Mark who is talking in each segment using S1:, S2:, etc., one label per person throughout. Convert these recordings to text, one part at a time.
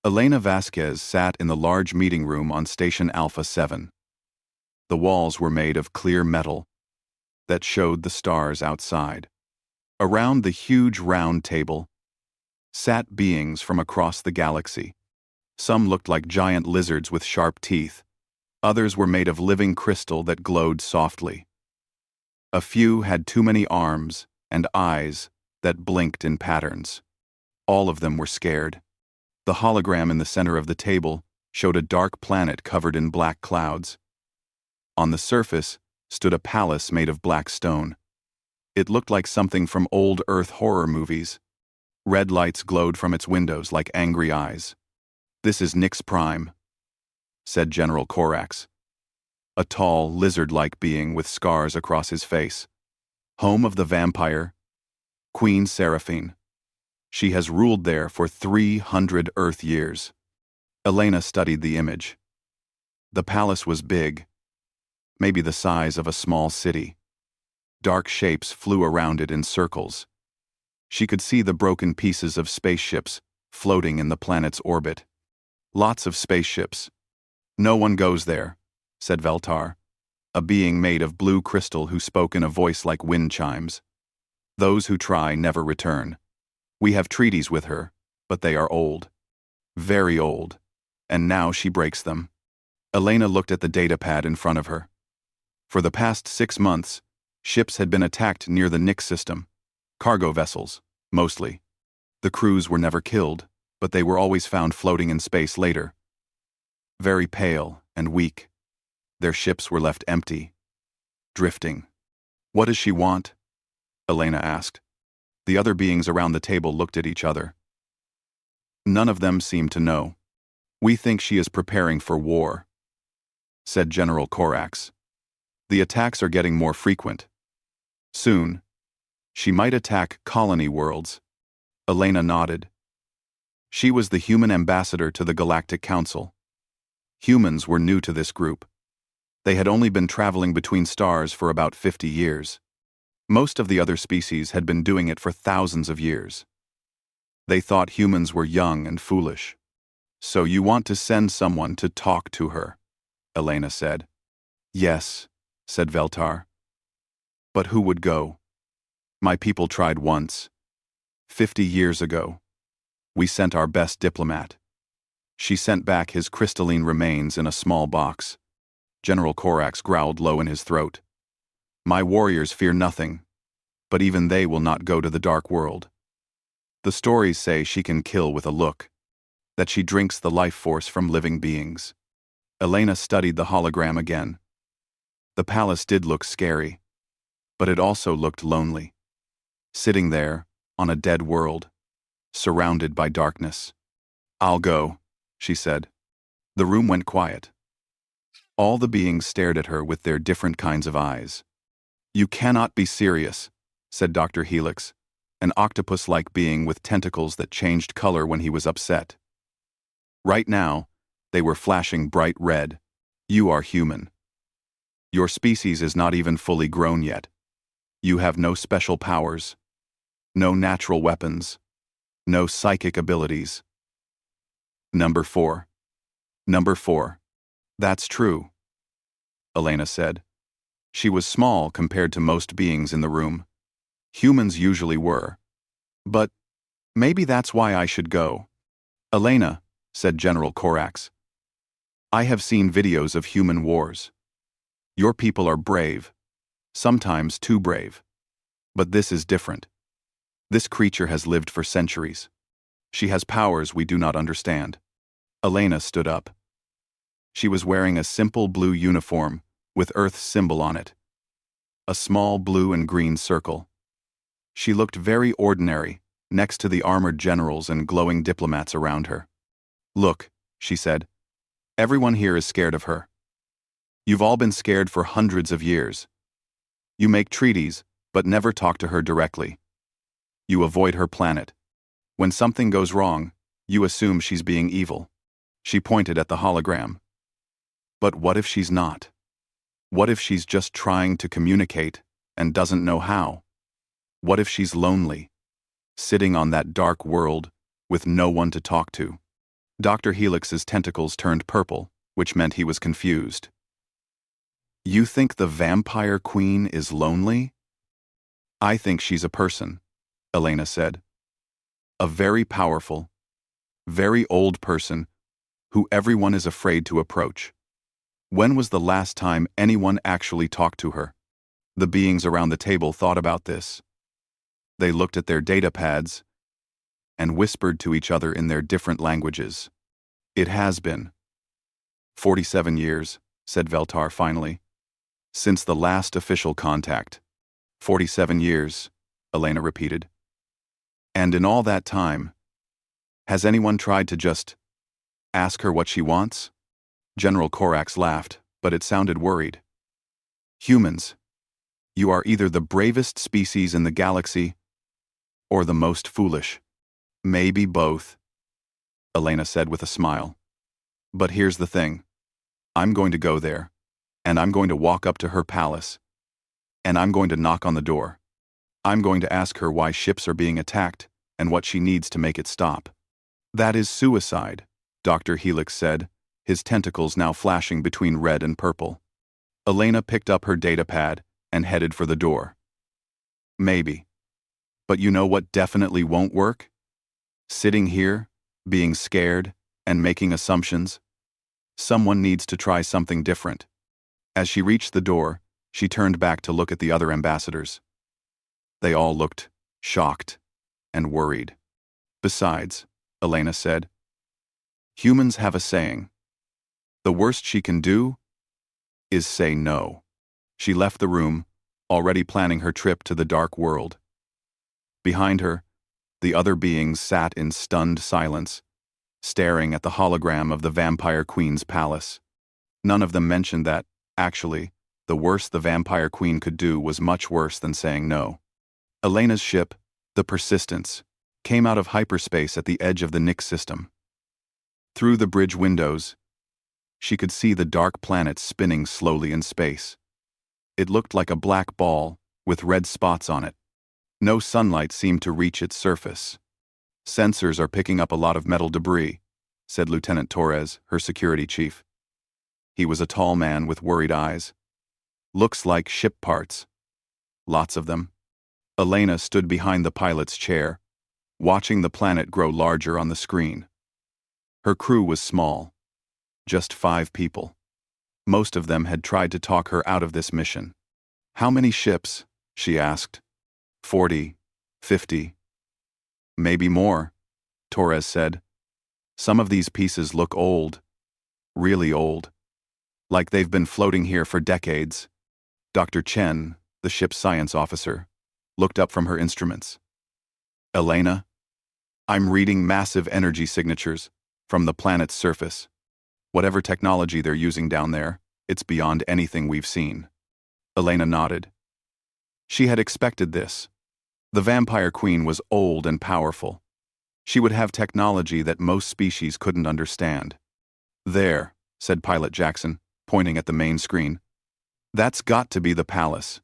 S1: Elena Vasquez sat in the large meeting room on Station Alpha 7. The walls were made of clear metal that showed the stars outside. Around the huge round table sat beings from across the galaxy. Some looked like giant lizards with sharp teeth. Others were made of living crystal that glowed softly. A few had too many arms and eyes that blinked in patterns. All of them were scared. The hologram in the center of the table showed a dark planet covered in black clouds. On the surface stood a palace made of black stone. It looked like something from old Earth horror movies. Red lights glowed from its windows like angry eyes. "This is Nix Prime," said General Corax, a tall, lizard-like being with scars across his face. "Home of the vampire, Queen Seraphine. She has ruled there for 300 Earth years." Elena studied the image. The palace was big, maybe the size of a small city. Dark shapes flew around it in circles. She could see the broken pieces of spaceships floating in the planet's orbit. "Lots of spaceships. No one goes there," said Veltar, a being made of blue crystal who spoke in a voice like wind chimes. "Those who try never return. We have treaties with her, but they are old. Very old. And now she breaks them." Elena looked at the datapad in front of her. For the past 6 months, ships had been attacked near the Nix system. Cargo vessels, mostly. The crews were never killed, but they were always found floating in space later. Very pale and weak. Their ships were left empty, drifting. "What does she want?" Elena asked. The other beings around the table looked at each other. None of them seemed to know. "We think she is preparing for war," said General Corax. "The attacks are getting more frequent. Soon, she might attack colony worlds." Elena nodded. She was the human ambassador to the Galactic Council. Humans were new to this group. They had only been traveling between stars for about 50 years. Most of the other species had been doing it for thousands of years. They thought humans were young and foolish. "So you want to send someone to talk to her," Elena said. "Yes," said Veltar. "But who would go? My people tried once. 50 years ago. We sent our best diplomat. She sent back his crystalline remains in a small box." General Corax growled low in his throat. "My warriors fear nothing, but even they will not go to the dark world. The stories say she can kill with a look, that she drinks the life force from living beings." Elena studied the hologram again. The palace did look scary, but it also looked lonely. Sitting there, on a dead world, surrounded by darkness. "I'll go," she said. The room went quiet. All the beings stared at her with their different kinds of eyes. "You cannot be serious," said Dr. Helix, an octopus-like being with tentacles that changed color when he was upset. Right now, they were flashing bright red. "You are human. Your species is not even fully grown yet. You have no special powers, no natural weapons, no psychic abilities." Number 4. Number 4. "That's true," Elena said. She was small compared to most beings in the room. Humans usually were. "But maybe that's why I should go." "Elena," said General Corax, "I have seen videos of human wars. Your people are brave, sometimes too brave. But this is different. This creature has lived for centuries. She has powers we do not understand." Elena stood up. She was wearing a simple blue uniform with Earth's symbol on it. A small blue and green circle. She looked very ordinary next to the armored generals and glowing diplomats around her. "Look," she said. "Everyone here is scared of her. You've all been scared for hundreds of years. You make treaties, but never talk to her directly. You avoid her planet. When something goes wrong, you assume she's being evil." She pointed at the hologram. "But what if she's not? What if she's just trying to communicate and doesn't know how? What if she's lonely, sitting on that dark world with no one to talk to?" Dr. Helix's tentacles turned purple, which meant he was confused. You think the vampire queen is lonely? I think she's a person, Elena said. A very powerful, very old person who everyone is afraid to approach. When was the last time anyone actually talked to her? The beings around the table thought about this. They looked at their data pads and whispered to each other in their different languages. It has been 47 years, said Veltar finally. Since the last official contact. 47 years, Elena repeated. And in all that time, has anyone tried to just ask her what she wants? General Corax laughed, but it sounded worried. Humans, you are either the bravest species in the galaxy or the most foolish. Maybe both, Elena said with a smile. But here's the thing. I'm going to go there, and I'm going to walk up to her palace, and I'm going to knock on the door. I'm going to ask her why ships are being attacked and what she needs to make it stop. That is suicide, Dr. Helix said, his tentacles now flashing between red and purple. Elena picked up her datapad and headed for the door. Maybe. But you know what definitely won't work? Sitting here, being scared, and making assumptions. Someone needs to try something different. As she reached the door, she turned back to look at the other ambassadors. They all looked shocked and worried. Besides, Elena said, humans have a saying. The worst she can do is say no. She left the room, already planning her trip to the dark world. Behind her, the other beings sat in stunned silence, staring at the hologram of the Vampire Queen's palace. None of them mentioned that, actually, the worst the Vampire Queen could do was much worse than saying no. Elena's ship, the Persistence, came out of hyperspace at the edge of the Nix system. Through the bridge windows, she could see the dark planet spinning slowly in space. It looked like a black ball with red spots on it. No sunlight seemed to reach its surface. Sensors are picking up a lot of metal debris, said Lieutenant Torres, her security chief. He was a tall man with worried eyes. Looks like ship parts. Lots of them. Elena stood behind the pilot's chair, watching the planet grow larger on the screen. Her crew was small. Just 5 people. Most of them had tried to talk her out of this mission. How many ships? She asked. 40, 50. Maybe more, Torres said. Some of these pieces look old. Really old. Like they've been floating here for decades. Dr. Chen, the ship's science officer, looked up from her instruments. Elena, I'm reading massive energy signatures from the planet's surface. Whatever technology they're using down there, it's beyond anything we've seen. Elena nodded. She had expected this. The Vampire Queen was old and powerful. She would have technology that most species couldn't understand. There, said Pilot Jackson, pointing at the main screen. That's got to be the palace.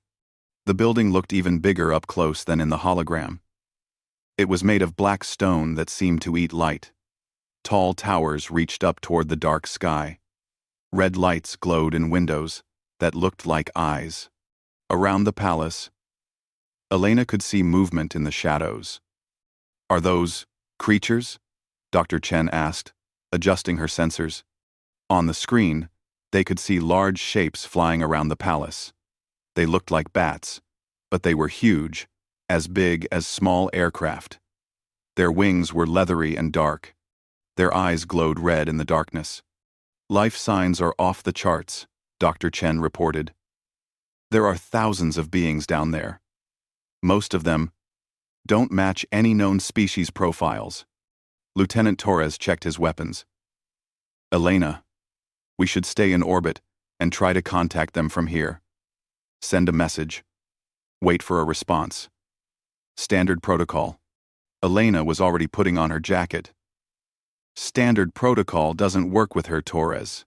S1: The building looked even bigger up close than in the hologram. It was made of black stone that seemed to eat light. Tall towers reached up toward the dark sky. Red lights glowed in windows that looked like eyes. Around the palace, Elena could see movement in the shadows. Are those creatures? Dr. Chen asked, adjusting her sensors. On the screen, they could see large shapes flying around the palace. They looked like bats, but they were huge, as big as small aircraft. Their wings were leathery and dark. Their eyes glowed red in the darkness. Life signs are off the charts, Dr. Chen reported. There are thousands of beings down there. Most of them don't match any known species profiles. Lieutenant Torres checked his weapons. Elena, we should stay in orbit and try to contact them from here. Send a message. Wait for a response. Standard protocol. Elena was already putting on her jacket. Standard protocol doesn't work with her, Torres.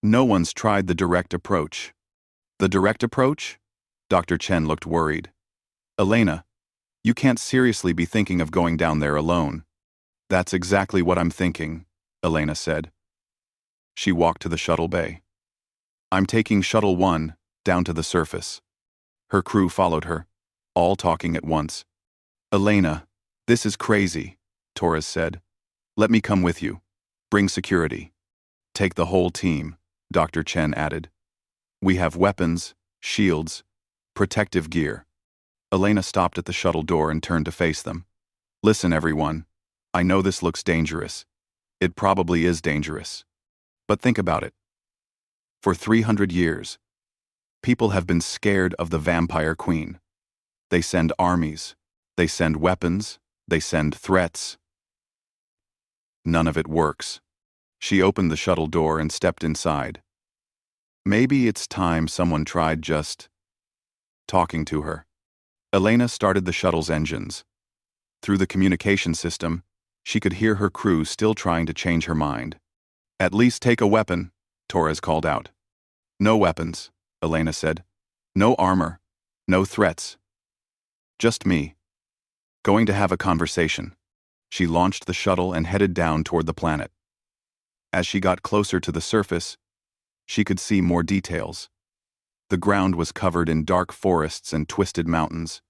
S1: No one's tried the direct approach. The direct approach? Dr. Chen looked worried. Elena, you can't seriously be thinking of going down there alone. That's exactly what I'm thinking, Elena said. She walked to the shuttle bay. I'm taking Shuttle 1 down to the surface. Her crew followed her, all talking at once. Elena, this is crazy, Torres said. Let me come with you. Bring security. Take the whole team, Dr. Chen added. We have weapons, shields, protective gear. Elena stopped at the shuttle door and turned to face them. Listen, everyone. I know this looks dangerous. It probably is dangerous. But think about it. For 300 years, people have been scared of the Vampire Queen. They send armies. They send weapons. They send threats. None of it works. She opened the shuttle door and stepped inside. Maybe it's time someone tried just talking to her. Elena started the shuttle's engines. Through the communication system, she could hear her crew still trying to change her mind. At least take a weapon, Torres called out. No weapons, Elena said. No armor. No threats. Just me. Going to have a conversation. She launched the shuttle and headed down toward the planet. As she got closer to the surface, she could see more details. The ground was covered in dark forests and twisted mountains.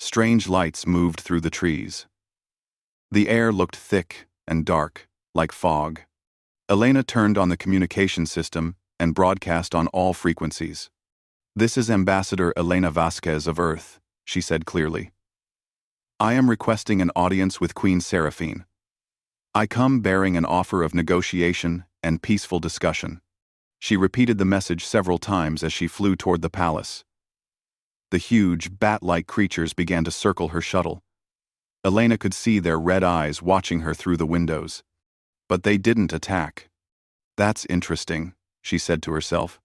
S1: Strange lights moved through the trees. The air looked thick and dark, like fog. Elena turned on the communication system and broadcast on all frequencies. This is Ambassador Elena Vasquez of Earth, she said clearly. I am requesting an audience with Queen Seraphine. I come bearing an offer of negotiation and peaceful discussion. She repeated the message several times as she flew toward the palace. The huge, bat-like creatures began to circle her shuttle. Elena could see their red eyes watching her through the windows. But they didn't attack. That's interesting, she said to herself.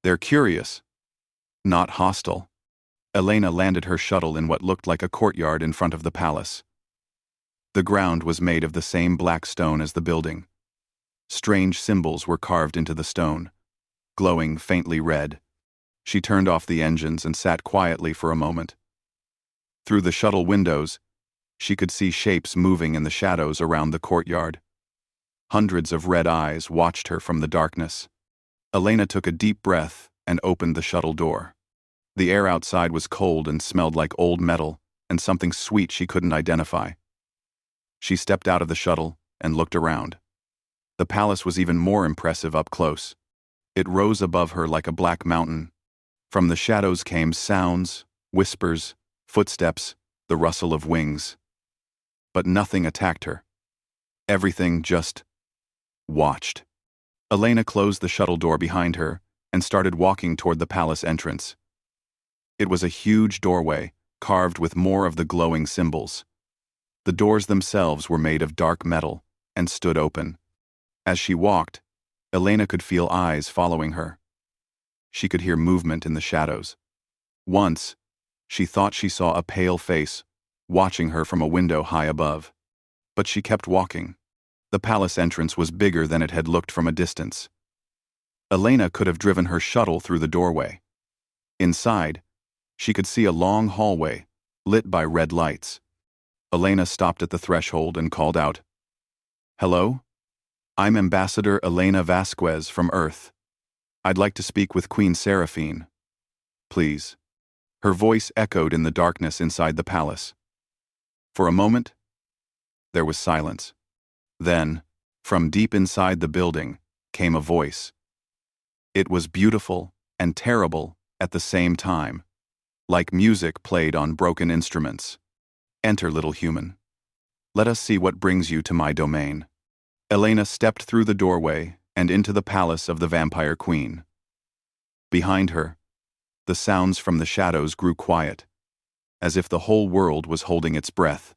S1: They're curious, not hostile. Elena landed her shuttle in what looked like a courtyard in front of the palace. The ground was made of the same black stone as the building. Strange symbols were carved into the stone, glowing faintly red. She turned off the engines and sat quietly for a moment. Through the shuttle windows, she could see shapes moving in the shadows around the courtyard. Hundreds of red eyes watched her from the darkness. Elena took a deep breath and opened the shuttle door. The air outside was cold and smelled like old metal and something sweet she couldn't identify. She stepped out of the shuttle and looked around. The palace was even more impressive up close. It rose above her like a black mountain. From the shadows came sounds, whispers, footsteps, the rustle of wings. But nothing attacked her. Everything just watched. Elena closed the shuttle door behind her and started walking toward the palace entrance. It was a huge doorway, carved with more of the glowing symbols. The doors themselves were made of dark metal and stood open. As she walked, Elena could feel eyes following her. She could hear movement in the shadows. Once, she thought she saw a pale face watching her from a window high above. But she kept walking. The palace entrance was bigger than it had looked from a distance. Elena could have driven her shuttle through the doorway. Inside, she could see a long hallway, lit by red lights. Elena stopped at the threshold and called out, "Hello? I'm Ambassador Elena Vasquez from Earth. I'd like to speak with Queen Seraphine. Please." Her voice echoed in the darkness inside the palace. For a moment, there was silence. Then, from deep inside the building, came a voice. It was beautiful and terrible at the same time, like music played on broken instruments. "Enter, little human. Let us see what brings you to my domain." Elena stepped through the doorway and into the palace of the Vampire Queen. Behind her, the sounds from the shadows grew quiet, as if the whole world was holding its breath.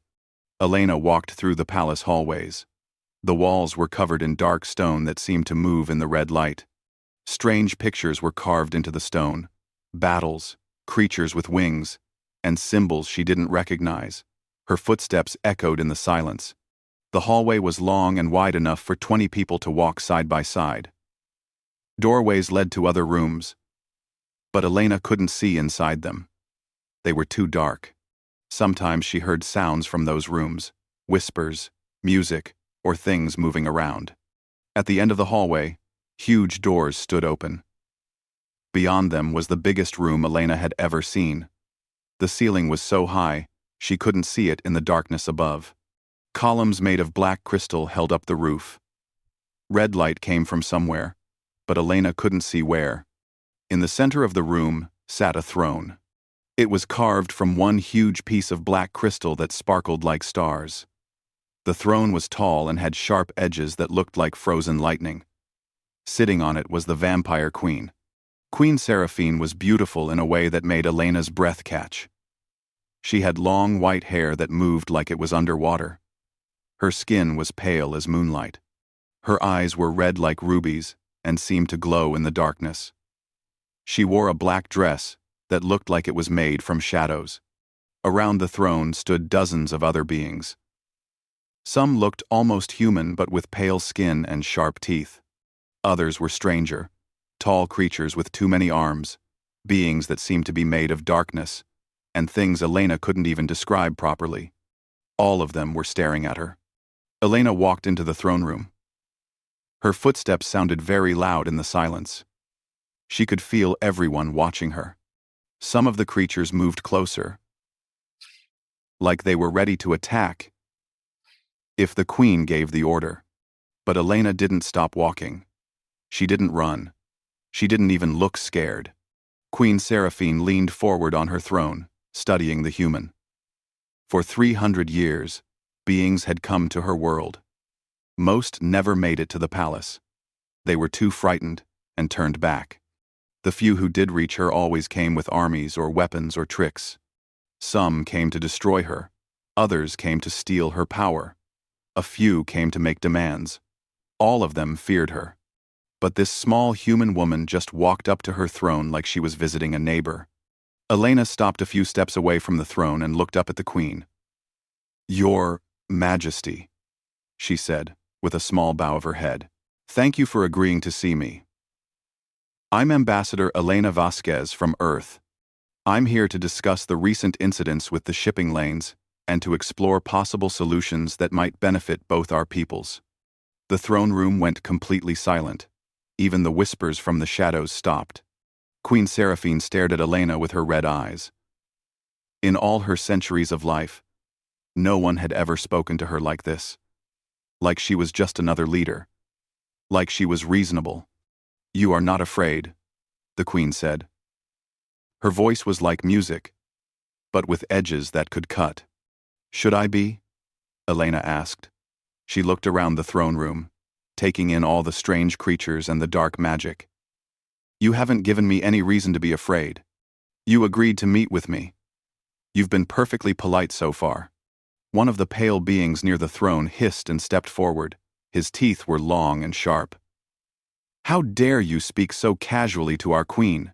S1: Elena walked through the palace hallways. The walls were covered in dark stone that seemed to move in the red light. Strange pictures were carved into the stone, battles, creatures with wings, and symbols she didn't recognize. Her footsteps echoed in the silence. The hallway was long and wide enough for 20 people to walk side by side. Doorways led to other rooms, but Elena couldn't see inside them. They were too dark. Sometimes she heard sounds from those rooms, whispers, music, or things moving around. At the end of the hallway, huge doors stood open. Beyond them was the biggest room Elena had ever seen. The ceiling was so high, she couldn't see it in the darkness above. Columns made of black crystal held up the roof. Red light came from somewhere, but Elena couldn't see where. In the center of the room sat a throne. It was carved from one huge piece of black crystal that sparkled like stars. The throne was tall and had sharp edges that looked like frozen lightning. Sitting on it was the vampire queen. Queen Seraphine was beautiful in a way that made Elena's breath catch. She had long white hair that moved like it was underwater. Her skin was pale as moonlight. Her eyes were red like rubies and seemed to glow in the darkness. She wore a black dress that looked like it was made from shadows. Around the throne stood dozens of other beings. Some looked almost human but with pale skin and sharp teeth. Others were stranger, tall creatures with too many arms, beings that seemed to be made of darkness, and things Elena couldn't even describe properly. All of them were staring at her. Elena walked into the throne room. Her footsteps sounded very loud in the silence. She could feel everyone watching her. Some of the creatures moved closer, like they were ready to attack if the queen gave the order. But Elena didn't stop walking. She didn't run. She didn't even look scared. Queen Seraphine leaned forward on her throne, studying the human. For 300 years, beings had come to her world. Most never made it to the palace. They were too frightened and turned back. The few who did reach her always came with armies or weapons or tricks. Some came to destroy her. Others came to steal her power. A few came to make demands. All of them feared her. But this small human woman just walked up to her throne like she was visiting a neighbor. Elena stopped a few steps away from the throne and looked up at the queen. "Your Majesty," she said, with a small bow of her head. "Thank you for agreeing to see me. I'm Ambassador Elena Vasquez from Earth. I'm here to discuss the recent incidents with the shipping lanes and to explore possible solutions that might benefit both our peoples." The throne room went completely silent. Even the whispers from the shadows stopped. Queen Seraphine stared at Elena with her red eyes. In all her centuries of life, no one had ever spoken to her like this. Like she was just another leader. Like she was reasonable. "You are not afraid," the queen said. Her voice was like music, but with edges that could cut. "Should I be?" Elena asked. She looked around the throne room, taking in all the strange creatures and the dark magic. "You haven't given me any reason to be afraid. You agreed to meet with me. You've been perfectly polite so far." One of the pale beings near the throne hissed and stepped forward. His teeth were long and sharp. "How dare you speak so casually to our queen?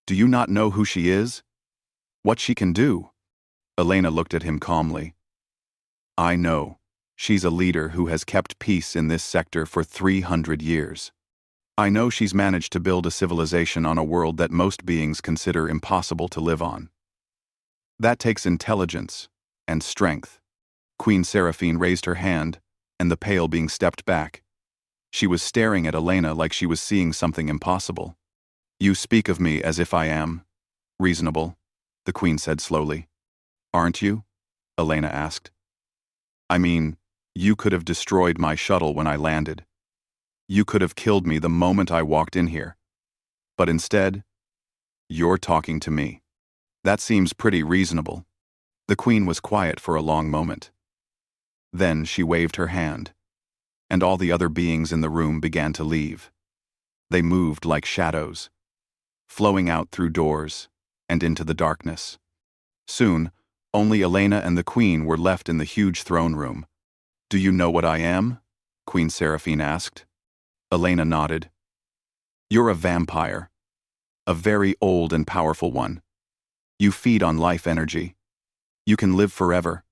S1: Do you not know who she is? What she can do?" Elena looked at him calmly. "I know. She's a leader who has kept peace in this sector for 300 years. I know she's managed to build a civilization on a world that most beings consider impossible to live on. That takes intelligence and strength." Queen Seraphine raised her hand, and the pale being stepped back. She was staring at Elena like she was seeing something impossible. "You speak of me as if I am reasonable," the queen said slowly. "Aren't you?" Elena asked. "I mean, you could have destroyed my shuttle when I landed. You could have killed me the moment I walked in here. But instead, you're talking to me. That seems pretty reasonable." The queen was quiet for a long moment. Then she waved her hand, and all the other beings in the room began to leave. They moved like shadows, flowing out through doors and into the darkness. Soon, only Elena and the queen were left in the huge throne room. "Do you know what I am?" Queen Seraphine asked. Elena nodded. "You're a vampire. A very old and powerful one. You feed on life energy. You can live forever.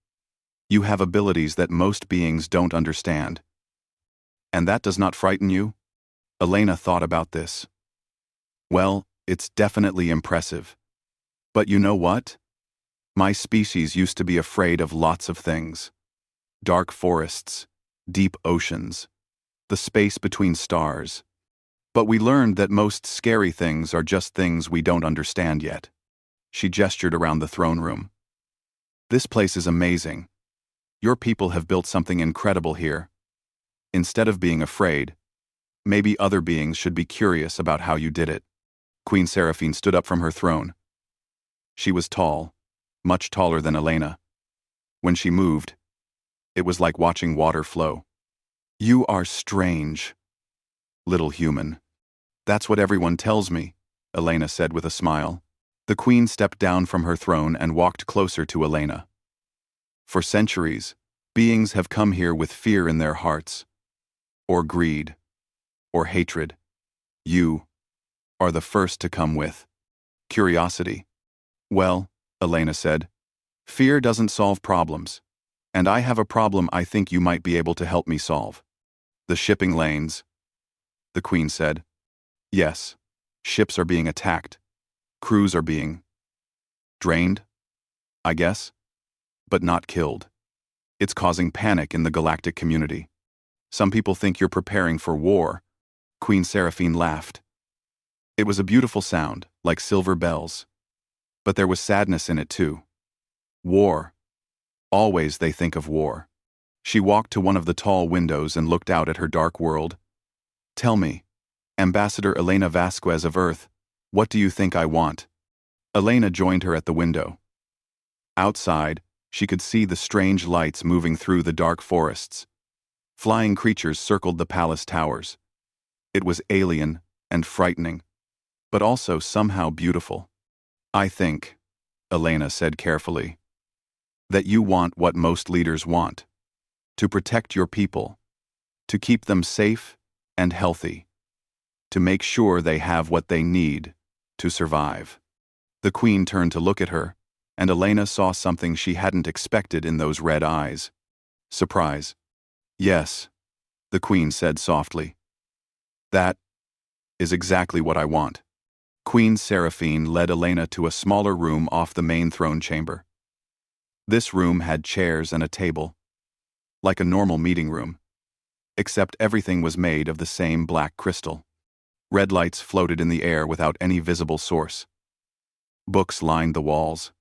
S1: You have abilities that most beings don't understand. And that does not frighten you?" Elena thought about this. "Well, it's definitely impressive. But you know what? My species used to be afraid of lots of things. Dark forests, deep oceans, the space between stars. But we learned that most scary things are just things we don't understand yet. She gestured around the throne room. This place is amazing. Your people have built something incredible here. Instead of being afraid, maybe other beings should be curious about how you did it. Queen Seraphine stood up from her throne. She was tall, much taller than Elena. When she moved, it was like watching water flow. You are strange, little human. That's what everyone tells me, Elena said with a smile. The queen stepped down from her throne and walked closer to Elena. For centuries, beings have come here with fear in their hearts, or greed, or hatred. You are the first to come with curiosity. Well, Elena said, fear doesn't solve problems, and I have a problem I think you might be able to help me solve. The shipping lanes, the queen said. Yes, ships are being attacked. Crews are being drained, I guess, but not killed. It's causing panic in the galactic community. Some people think you're preparing for war. Queen Seraphine laughed. It was a beautiful sound, like silver bells. But there was sadness in it too. War. Always they think of war. She walked to one of the tall windows and looked out at her dark world. Tell me, Ambassador Elena Vasquez of Earth, what do you think I want? Elena joined her at the window. Outside, she could see the strange lights moving through the dark forests. Flying creatures circled the palace towers. It was alien and frightening, but also somehow beautiful. I think, Elena said carefully, that you want what most leaders want. To protect your people. To keep them safe and healthy. To make sure they have what they need to survive. The queen turned to look at her, and Elena saw something she hadn't expected in those red eyes. Surprise. Yes, the queen said softly. That is exactly what I want. Queen Seraphine led Elena to a smaller room off the main throne chamber. This room had chairs and a table, like a normal meeting room, except everything was made of the same black crystal. Red lights floated in the air without any visible source. Books lined the walls.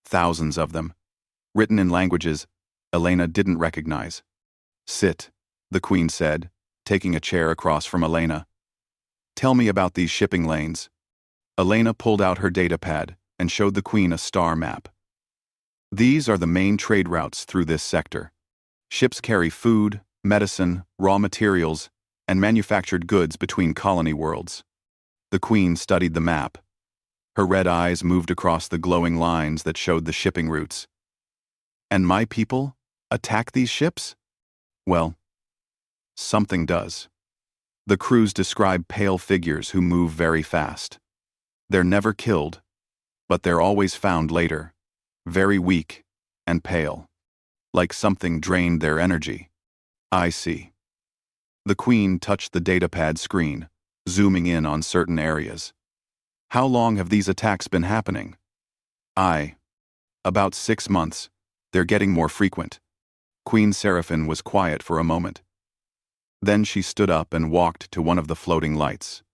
S1: Thousands of them, written in languages Elena didn't recognize. Sit, the queen said, taking a chair across from Elena. Tell me about these shipping lanes. Elena pulled out her datapad and showed the queen a star map. These are the main trade routes through this sector. Ships carry food, medicine, raw materials, and manufactured goods between colony worlds. The queen studied the map. Her red eyes moved across the glowing lines that showed the shipping routes. And my people attack these ships? Well, something does. The crews describe pale figures who move very fast. They're never killed, but they're always found later, very weak and pale, like something drained their energy. I see. The queen touched the datapad screen, zooming in on certain areas. How long have these attacks been happening? About 6 months. They're getting more frequent. Queen Seraphine was quiet for a moment. Then she stood up and walked to one of the floating lights.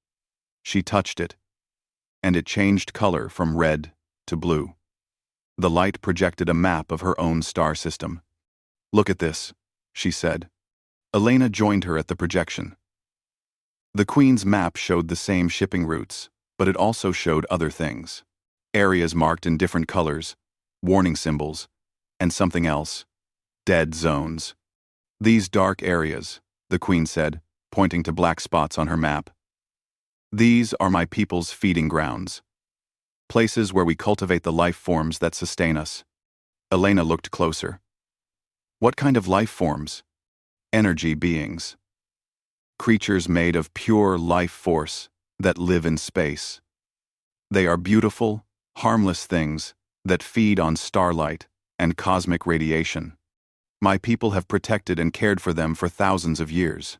S1: She touched it, and it changed color from red to blue. The light projected a map of her own star system. Look at this, she said. Elena joined her at the projection. The queen's map showed the same shipping routes, but it also showed other things. Areas marked in different colors, warning symbols, and something else, dead zones. These dark areas, the queen said, pointing to black spots on her map. These are my people's feeding grounds. Places where we cultivate the life forms that sustain us. Elena looked closer. What kind of life forms? Energy beings. Creatures made of pure life force that live in space. They are beautiful, harmless things that feed on starlight and cosmic radiation. My people have protected and cared for them for thousands of years.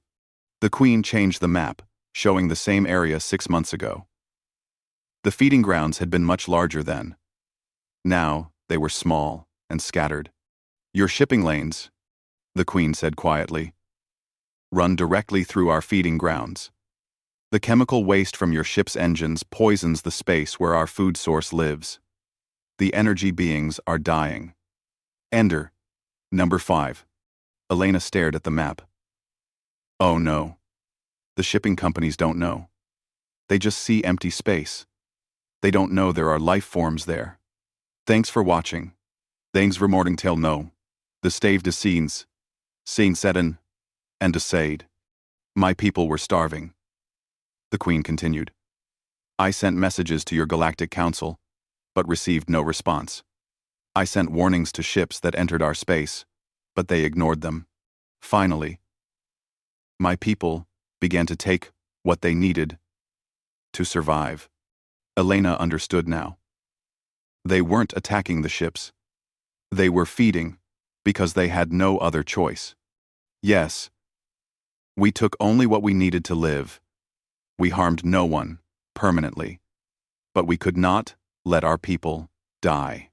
S1: The queen changed the map, showing the same area 6 months ago. The feeding grounds had been much larger then. Now, they were small and scattered. Your shipping lanes, the Queen said quietly. Run directly through our feeding grounds. The chemical waste from your ship's engines poisons the space where our food source lives. The energy beings are dying. Ender. Number 5. Elena stared at the map. Oh no. The shipping companies don't know. They just see empty space. They don't know there are life forms there. Thanks for watching. Thanks for morning till no. The stave de scenes. Scene setten. And decide. My people were starving. The Queen continued. I sent messages to your Galactic Council, but received no response. I sent warnings to ships that entered our space, but they ignored them. Finally, my people began to take what they needed to survive. Elena understood now. They weren't attacking the ships. They were feeding because they had no other choice. Yes, we took only what we needed to live. We harmed no one, permanently. But we could not let our people die.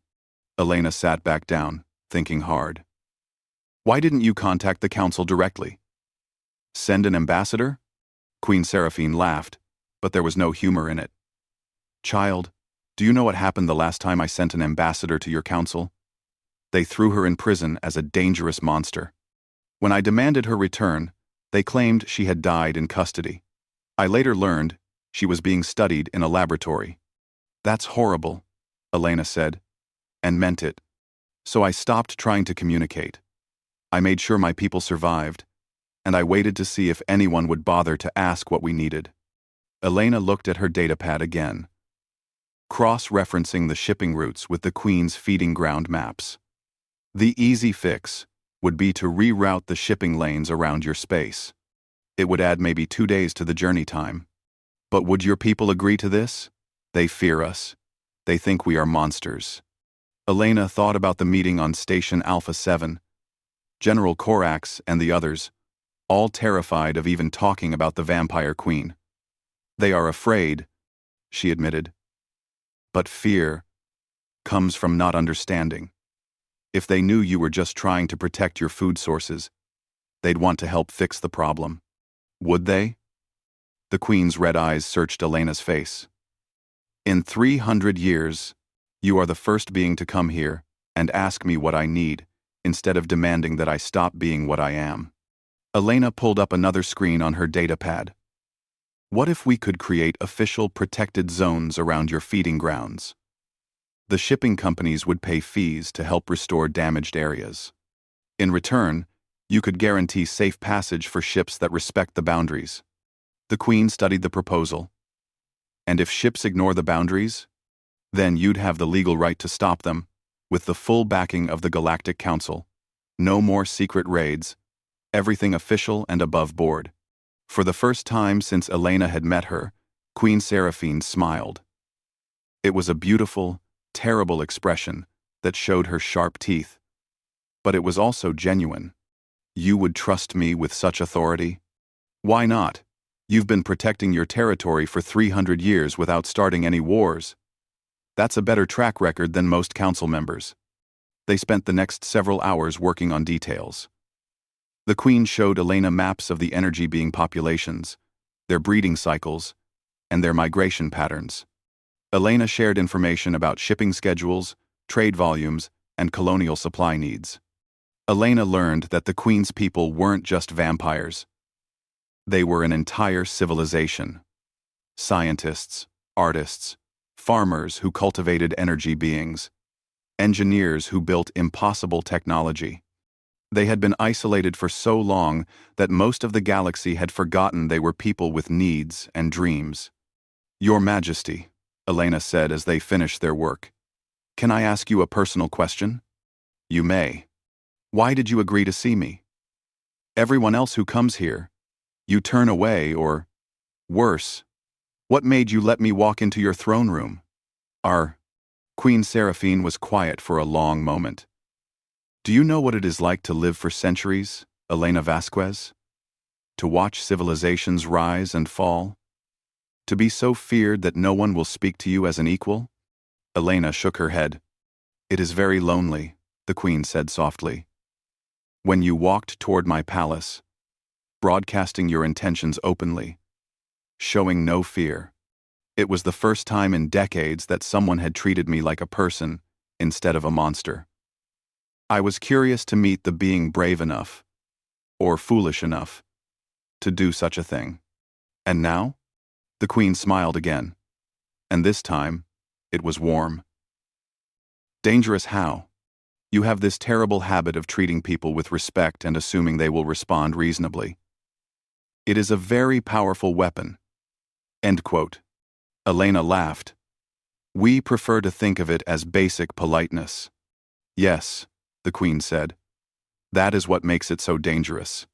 S1: Elena sat back down, thinking hard. Why didn't you contact the council directly? Send an ambassador? Queen Seraphine laughed, but there was no humor in it. Child, do you know what happened the last time I sent an ambassador to your council? They threw her in prison as a dangerous monster. When I demanded her return, they claimed she had died in custody. I later learned she was being studied in a laboratory. That's horrible, Elena said, and meant it. So I stopped trying to communicate. I made sure my people survived, and I waited to see if anyone would bother to ask what we needed. Elena looked at her datapad again, cross-referencing the shipping routes with the Queen's feeding ground maps. The easy fix would be to reroute the shipping lanes around your space. It would add maybe 2 days to the journey time. But would your people agree to this? They fear us. They think we are monsters. Elena thought about the meeting on Station Alpha 7. General Corax and the others, all terrified of even talking about the Vampire Queen. They are afraid, she admitted. But fear comes from not understanding. If they knew you were just trying to protect your food sources, they'd want to help fix the problem. Would they? The Queen's red eyes searched Elena's face. In 300 years, you are the first being to come here and ask me what I need, instead of demanding that I stop being what I am. Elena pulled up another screen on her datapad. What if we could create official protected zones around your feeding grounds? The shipping companies would pay fees to help restore damaged areas. In return, you could guarantee safe passage for ships that respect the boundaries. The Queen studied the proposal. And if ships ignore the boundaries, then you'd have the legal right to stop them, with the full backing of the Galactic Council. No more secret raids, everything official and above board. For the first time since Elena had met her, Queen Seraphine smiled. It was a beautiful, terrible expression that showed her sharp teeth. But it was also genuine. You would trust me with such authority? Why not? You've been protecting your territory for 300 years without starting any wars. That's a better track record than most council members. They spent the next several hours working on details. The Queen showed Elena maps of the energy being populations, their breeding cycles, and their migration patterns. Elena shared information about shipping schedules, trade volumes, and colonial supply needs. Elena learned that the Queen's people weren't just vampires. They were an entire civilization. Scientists, artists, farmers who cultivated energy beings, engineers who built impossible technology. They had been isolated for so long that most of the galaxy had forgotten they were people with needs and dreams. Your Majesty, Elena said as they finished their work, can I ask you a personal question? You may. Why did you agree to see me? Everyone else who comes here, you turn away or, worse, what made you let me walk into your throne room? Queen Seraphine was quiet for a long moment. Do you know what it is like to live for centuries, Elena Vasquez? To watch civilizations rise and fall? To be so feared that no one will speak to you as an equal? Elena shook her head. It is very lonely, the Queen said softly. When you walked toward my palace, broadcasting your intentions openly, showing no fear. It was the first time in decades that someone had treated me like a person instead of a monster. I was curious to meet the being brave enough, or foolish enough, to do such a thing. And now? The Queen smiled again, and this time, it was warm. Dangerous how? You have this terrible habit of treating people with respect and assuming they will respond reasonably. It is a very powerful weapon. End quote. Elena laughed. We prefer to think of it as basic politeness. Yes, the Queen said. That is what makes it so dangerous.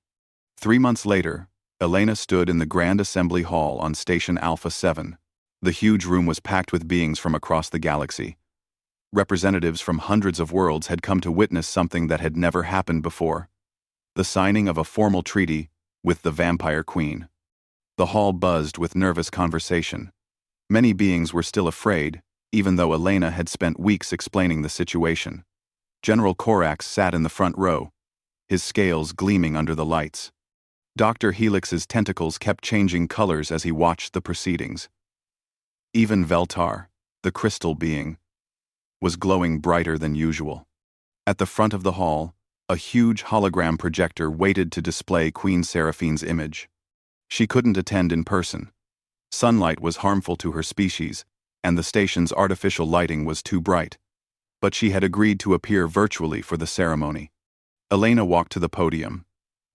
S1: 3 months later, Elena stood in the Grand Assembly Hall on Station Alpha 7. The huge room was packed with beings from across the galaxy. Representatives from hundreds of worlds had come to witness something that had never happened before. The signing of a formal treaty with the Vampire Queen. The hall buzzed with nervous conversation. Many beings were still afraid, even though Elena had spent weeks explaining the situation. General Corax sat in the front row, his scales gleaming under the lights. Dr. Helix's tentacles kept changing colors as he watched the proceedings. Even Veltar, the crystal being, was glowing brighter than usual. At the front of the hall, a huge hologram projector waited to display Queen Seraphine's image. She couldn't attend in person. Sunlight was harmful to her species, and the station's artificial lighting was too bright. But she had agreed to appear virtually for the ceremony. Elena walked to the podium.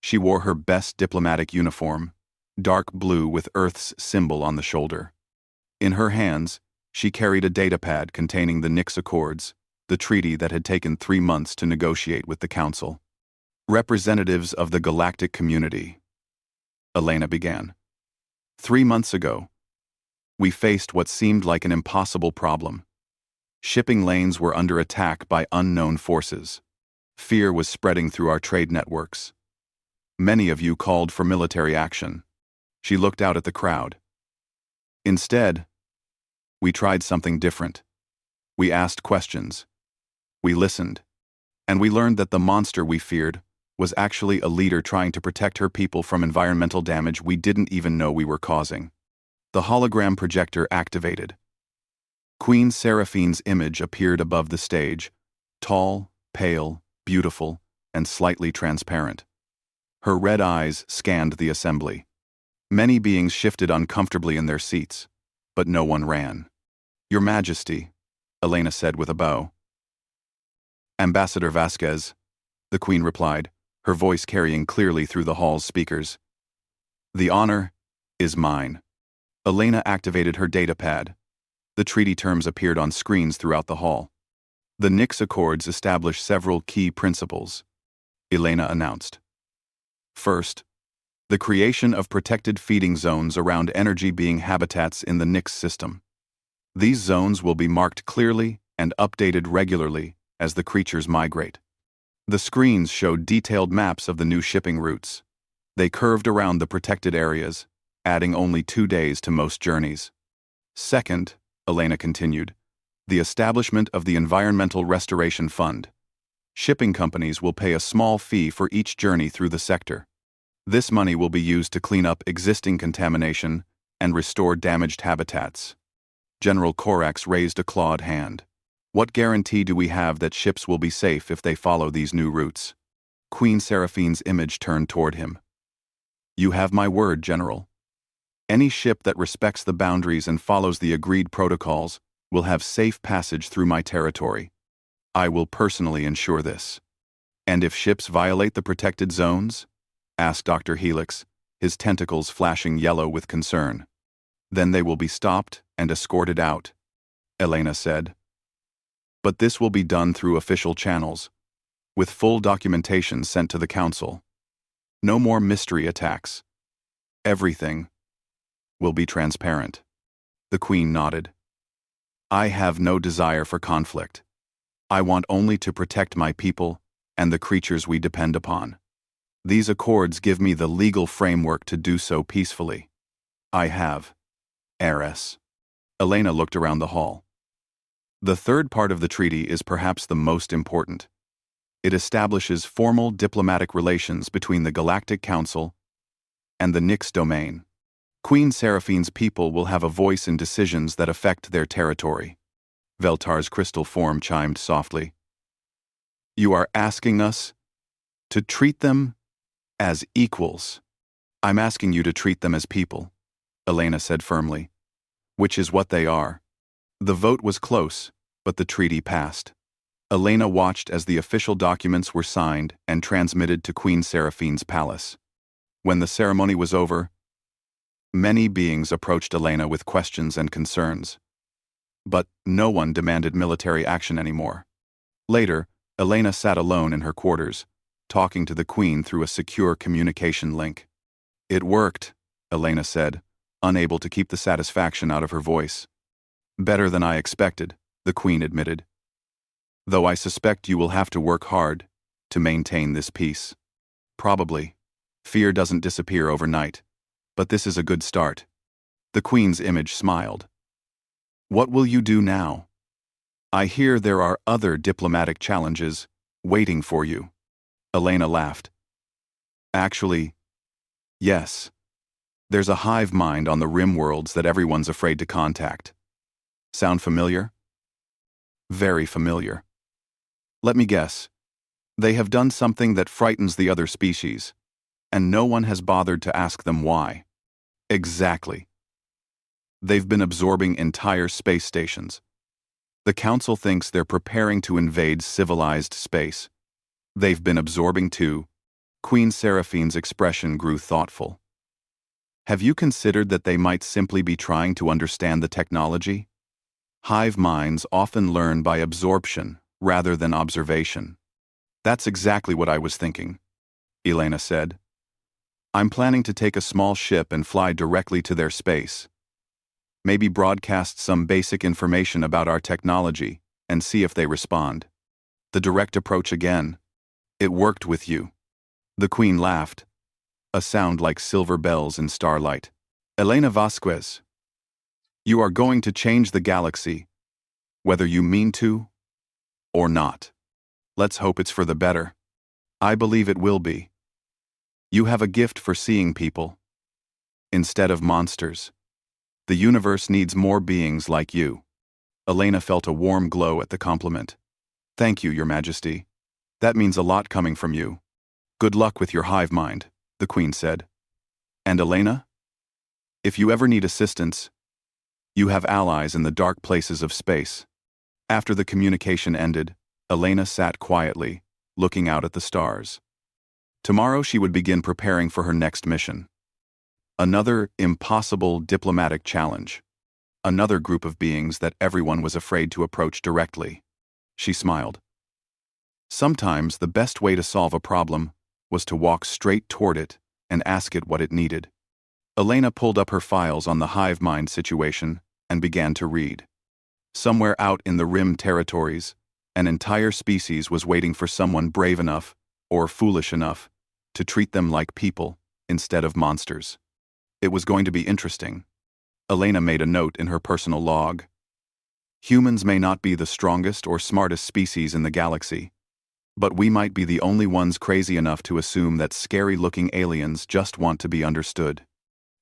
S1: She wore her best diplomatic uniform, dark blue with Earth's symbol on the shoulder. In her hands, she carried a datapad containing the Nix Accords, the treaty that had taken 3 months to negotiate with the Council. Representatives of the galactic community, Elena began. 3 months ago, we faced what seemed like an impossible problem. Shipping lanes were under attack by unknown forces. Fear was spreading through our trade networks. Many of you called for military action. She looked out at the crowd. Instead, we tried something different. We asked questions. We listened. And we learned that the monster we feared was actually a leader trying to protect her people from environmental damage we didn't even know we were causing. The hologram projector activated. Queen Seraphine's image appeared above the stage, tall, pale, beautiful, and slightly transparent. Her red eyes scanned the assembly. Many beings shifted uncomfortably in their seats, but no one ran. Your Majesty, Elena said with a bow. Ambassador Vasquez, the Queen replied, her voice carrying clearly through the hall's speakers. The honor is mine. Elena activated her datapad. The treaty terms appeared on screens throughout the hall. The Nix Accords established several key principles, Elena announced. First, the creation of protected feeding zones around energy being habitats in the Nix system. These zones will be marked clearly and updated regularly as the creatures migrate. The screens showed detailed maps of the new shipping routes. They curved around the protected areas, adding only 2 days to most journeys. Second, Elena continued, the establishment of the Environmental Restoration Fund. Shipping companies will pay a small fee for each journey through the sector. This money will be used to clean up existing contamination and restore damaged habitats. General Corax raised a clawed hand. What guarantee do we have that ships will be safe if they follow these new routes? Queen Seraphine's image turned toward him. You have my word, General. Any ship that respects the boundaries and follows the agreed protocols will have safe passage through my territory. I will personally ensure this. And if ships violate the protected zones? Asked Dr. Helix, his tentacles flashing yellow with concern. Then they will be stopped and escorted out, Elena said. But this will be done through official channels, with full documentation sent to the Council. No more mystery attacks. Everything will be transparent. The Queen nodded. I have no desire for conflict. I want only to protect my people and the creatures we depend upon. These accords give me the legal framework to do so peacefully. I have. Heiress. Elena looked around the hall. The third part of the treaty is perhaps the most important. It establishes formal diplomatic relations between the Galactic Council and the Nyx domain. Queen Seraphine's people will have a voice in decisions that affect their territory. Veltar's crystal form chimed softly. You are asking us to treat them as equals. I'm asking you to treat them as people, Elena said firmly, which is what they are. The vote was close, but the treaty passed. Elena watched as the official documents were signed and transmitted to Queen Seraphine's palace. When the ceremony was over, many beings approached Elena with questions and concerns. But no one demanded military action anymore. Later, Elena sat alone in her quarters, talking to the Queen through a secure communication link. It worked, Elena said, unable to keep the satisfaction out of her voice. Better than I expected, the Queen admitted. Though I suspect you will have to work hard to maintain this peace. Probably. Fear doesn't disappear overnight, but this is a good start. The Queen's image smiled. What will you do now? I hear there are other diplomatic challenges waiting for you. Elena laughed. Actually, yes. There's a hive mind on the rim worlds that everyone's afraid to contact. Sound familiar? Very familiar. Let me guess. They have done something that frightens the other species, and no one has bothered to ask them why. Exactly. They've been absorbing entire space stations. The Council thinks they're preparing to invade civilized space. They've been absorbing too. Queen Seraphine's expression grew thoughtful. Have you considered that they might simply be trying to understand the technology? Hive minds often learn by absorption rather than observation. That's exactly what I was thinking, Elena said. I'm planning to take a small ship and fly directly to their space. Maybe broadcast some basic information about our technology and see if they respond. The direct approach again. It worked with you. The Queen laughed, a sound like silver bells in starlight. Elena Vasquez, you are going to change the galaxy, whether you mean to or not. Let's hope it's for the better. I believe it will be. You have a gift for seeing people instead of monsters. The universe needs more beings like you. Elena felt a warm glow at the compliment. Thank you, Your Majesty. That means a lot coming from you. Good luck with your hive mind, the Queen said. And Elena? If you ever need assistance, you have allies in the dark places of space. After the communication ended, Elena sat quietly, looking out at the stars. Tomorrow she would begin preparing for her next mission. Another impossible diplomatic challenge. Another group of beings that everyone was afraid to approach directly. She smiled. Sometimes the best way to solve a problem was to walk straight toward it and ask it what it needed. Elena pulled up her files on the hive mind situation and began to read. Somewhere out in the rim territories, an entire species was waiting for someone brave enough, or foolish enough, to treat them like people instead of monsters. It was going to be interesting. Elena made a note in her personal log. Humans may not be the strongest or smartest species in the galaxy, but we might be the only ones crazy enough to assume that scary-looking aliens just want to be understood.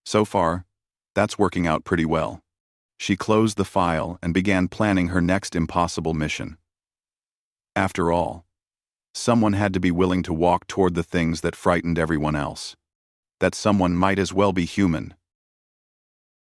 S1: So far, that's working out pretty well. She closed the file and began planning her next impossible mission. After all, someone had to be willing to walk toward the things that frightened everyone else. That someone might as well be human,